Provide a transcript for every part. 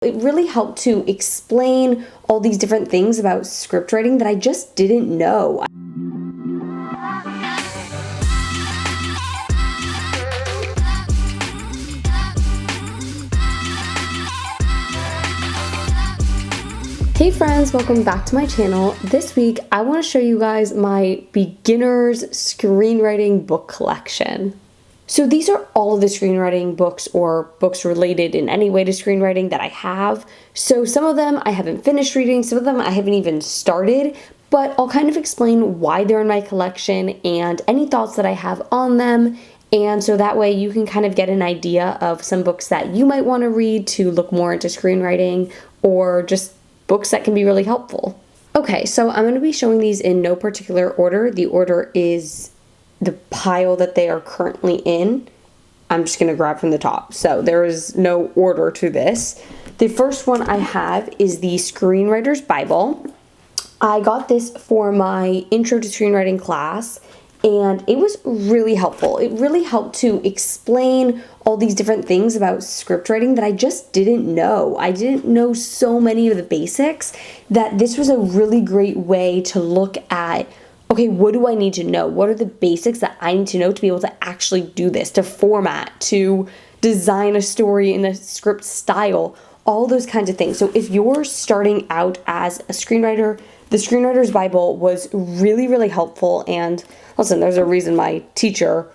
It really helped to explain all these different things about script writing that I just didn't know. Hey friends, welcome back to my channel. This week I want to show you guys my beginner's screenwriting book collection. So these are all of the screenwriting books or books related in any way to screenwriting that I have. So some of them I haven't finished reading, some of them I haven't even started, but I'll kind of explain why they're in my collection and any thoughts that I have on them. And so that way you can kind of get an idea of some books that you might want to read to look more into screenwriting, or just books that can be really helpful. Okay, so I'm going to be showing these in no particular order. The order is the pile that they are currently in. I'm just going to grab from the top. So there is no order to this. The first one I have is the Screenwriter's Bible. I got this for my intro to screenwriting class, and it was really helpful. It really helped to explain all these different things about script writing that I just didn't know. I didn't know so many of the basics that this was a really great way to look at, okay, what do I need to know? What are the basics that I need to know to be able to actually do this, to format, to design a story in a script style, all those kinds of things. So if you're starting out as a screenwriter, the Screenwriter's Bible was really, really helpful. And listen, there's a reason my teacher,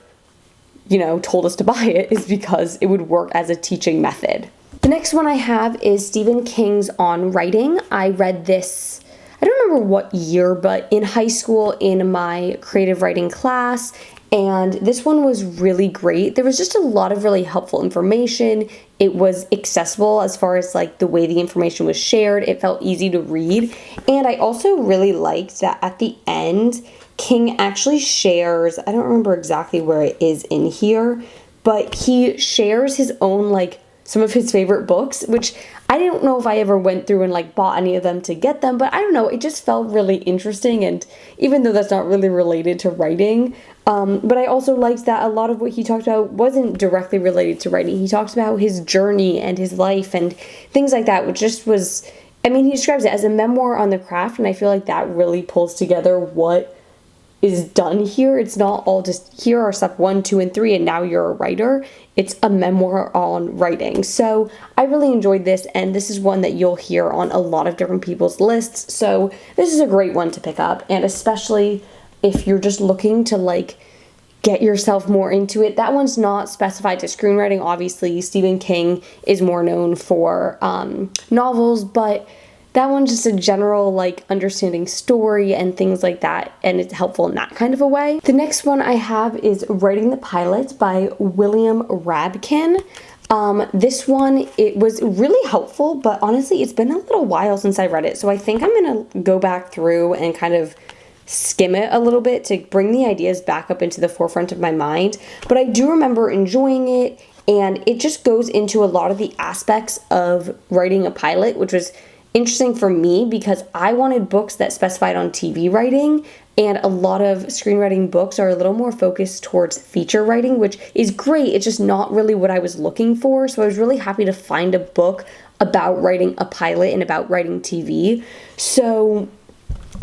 told us to buy it, is because it would work as a teaching method. The next one I have is Stephen King's On Writing. I read this, I don't remember what year, but in high school in my creative writing class, and this one was really great. There was just a lot of really helpful information. It was accessible as far as like the way the information was shared. It felt easy to read. And I also really liked that at the end, King actually shares, I don't remember exactly where it is in here, but he shares his own, some of his favorite books, which I don't know if I ever went through and bought any of them to get them, but I don't know, it just felt really interesting. And even though that's not really related to writing, but I also liked that a lot of what he talked about wasn't directly related to writing. He talks about his journey and his life and things like that, which just was, he describes it as a memoir on the craft, and I feel like that really pulls together what is done here. It's not all just, here are step 1, 2, and 3, and now you're a writer. It's a memoir on writing. So I really enjoyed this, and this is one that you'll hear on a lot of different people's lists. So this is a great one to pick up, and especially if you're just looking to get yourself more into it. That one's not specified to screenwriting. Obviously, Stephen King is more known for novels, but that one's just a general understanding story and things like that, and it's helpful in that kind of a way. The next one I have is Writing the Pilot by William Rabkin. This one, it was really helpful, but honestly, it's been a little while since I read it, so I think I'm gonna go back through and kind of skim it a little bit to bring the ideas back up into the forefront of my mind. But I do remember enjoying it, and it just goes into a lot of the aspects of writing a pilot, which was interesting for me because I wanted books that specified on TV writing, and a lot of screenwriting books are a little more focused towards feature writing, which is great. It's just not really what I was looking for. So I was really happy to find a book about writing a pilot and about writing TV. So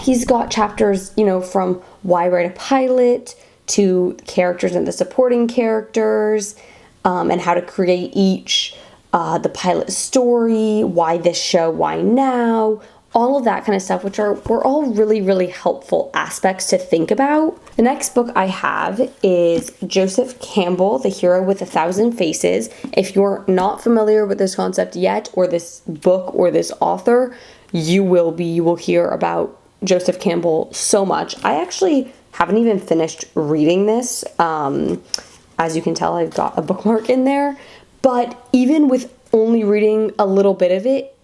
he's got chapters, from why write a pilot to characters and the supporting characters, and how to create each, the pilot story, why this show, why now, all of that kind of stuff, which were all really, really helpful aspects to think about. The next book I have is Joseph Campbell, The Hero with a Thousand Faces. If you're not familiar with this concept yet, or this book or this author, you will be. You will hear about Joseph Campbell so much. I actually haven't even finished reading this. As you can tell, I've got a bookmark in there. But even with only reading a little bit of it,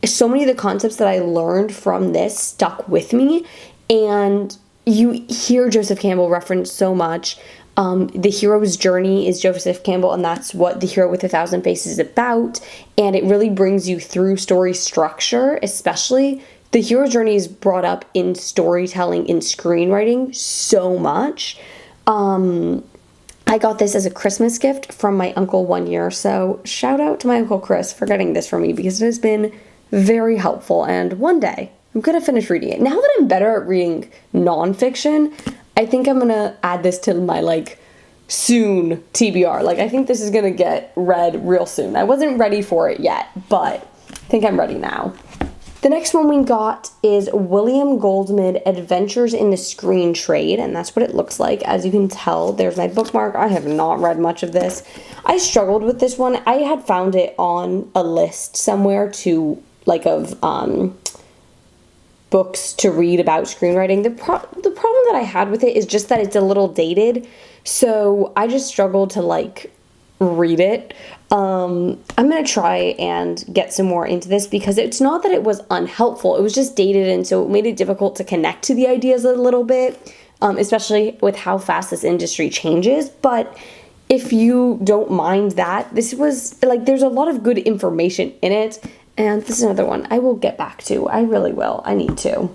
so many of the concepts that I learned from this stuck with me. And you hear Joseph Campbell referenced so much. The hero's journey is Joseph Campbell, and that's what The Hero with a Thousand Faces is about. And it really brings you through story structure, especially. The hero's journey is brought up in storytelling, in screenwriting so much. I got this as a Christmas gift from my uncle one year, so shout out to my Uncle Chris for getting this for me because it has been very helpful, and one day I'm gonna finish reading it. Now that I'm better at reading nonfiction, I think I'm gonna add this to my soon TBR. I think this is gonna get read real soon. I wasn't ready for it yet, but I think I'm ready now. The next one we got is William Goldman, Adventures in the Screen Trade, and that's what it looks like. As you can tell, there's my bookmark. I have not read much of this. I struggled with this one. I had found it on a list somewhere of books to read about screenwriting. The problem that I had with it is just that it's a little dated, so I just struggled to read it. I'm gonna try and get some more into this because it's not that it was unhelpful, it was just dated, and so it made it difficult to connect to the ideas a little bit, especially with how fast this industry changes. But if you don't mind that, this was there's a lot of good information in it, and this is another one I will get back to. I really will. I need to.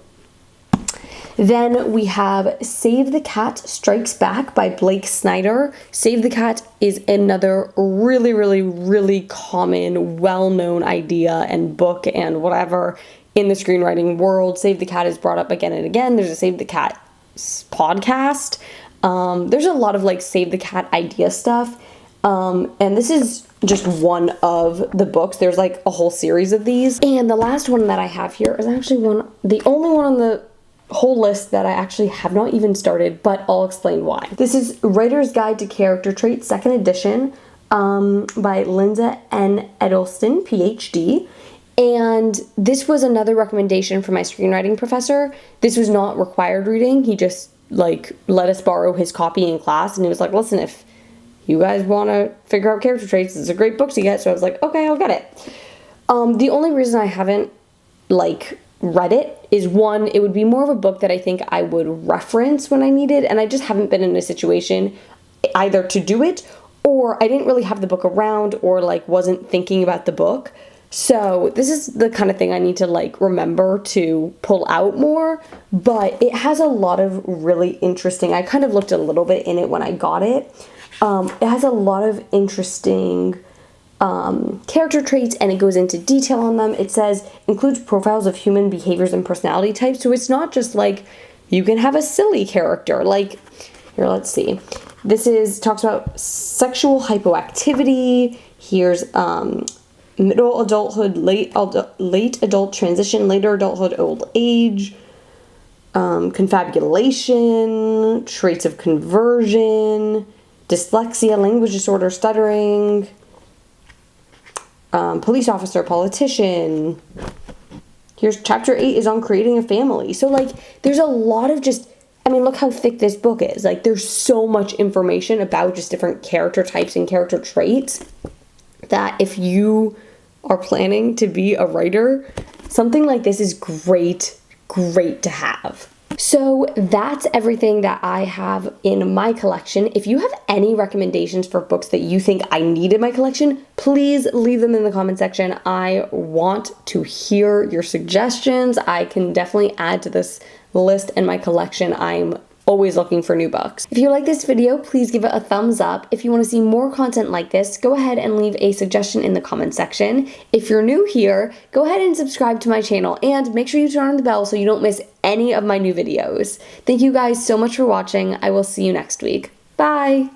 Then we have Save the Cat Strikes Back by Blake Snyder. Save the Cat is another really, really, really common, well-known idea and book and whatever in the screenwriting world. Save the Cat is brought up again and again. There's a Save the Cat podcast. There's a lot of Save the Cat idea stuff. And this is just one of the books. There's a whole series of these. And the last one that I have here is actually the only one on the whole list that I actually have not even started, but I'll explain why. This is Writer's Guide to Character Traits, 2nd edition, by Linda N. Edelston, PhD. And this was another recommendation from my screenwriting professor. This was not required reading. He just let us borrow his copy in class, and he was like, listen, if you guys want to figure out character traits, it's a great book to get. So I was like, okay, I'll get it. The only reason I haven't read it is, one, it would be more of a book that I think I would reference when I need it, and I just haven't been in a situation either to do it, or I didn't really have the book around, or wasn't thinking about the book. So this is the kind of thing I need to remember to pull out more, but it has a lot of really interesting, I kind of looked a little bit in it when I got it. It has a lot of interesting character traits, and it goes into detail on them. It says includes profiles of human behaviors and personality types, so it's not just you can have a silly character. Here, let's see. This talks about sexual hypoactivity. Here's middle adulthood, late adult transition, later adulthood, old age, confabulation, traits of conversion, dyslexia, language disorder, stuttering, police officer, politician. Here's chapter 8 is on creating a family. So there's a lot of look how thick this book is. There's so much information about just different character types and character traits that if you are planning to be a writer, something like this is great to have. So that's everything that I have in my collection. If you have any recommendations for books that you think I need in my collection, please leave them in the comment section. I want to hear your suggestions. I can definitely add to this list and my collection. I'm always looking for new books. If you like this video, please give it a thumbs up. If you want to see more content like this, go ahead and leave a suggestion in the comment section. If you're new here, go ahead and subscribe to my channel and make sure you turn on the bell so you don't miss any of my new videos. Thank you guys so much for watching. I will see you next week. Bye!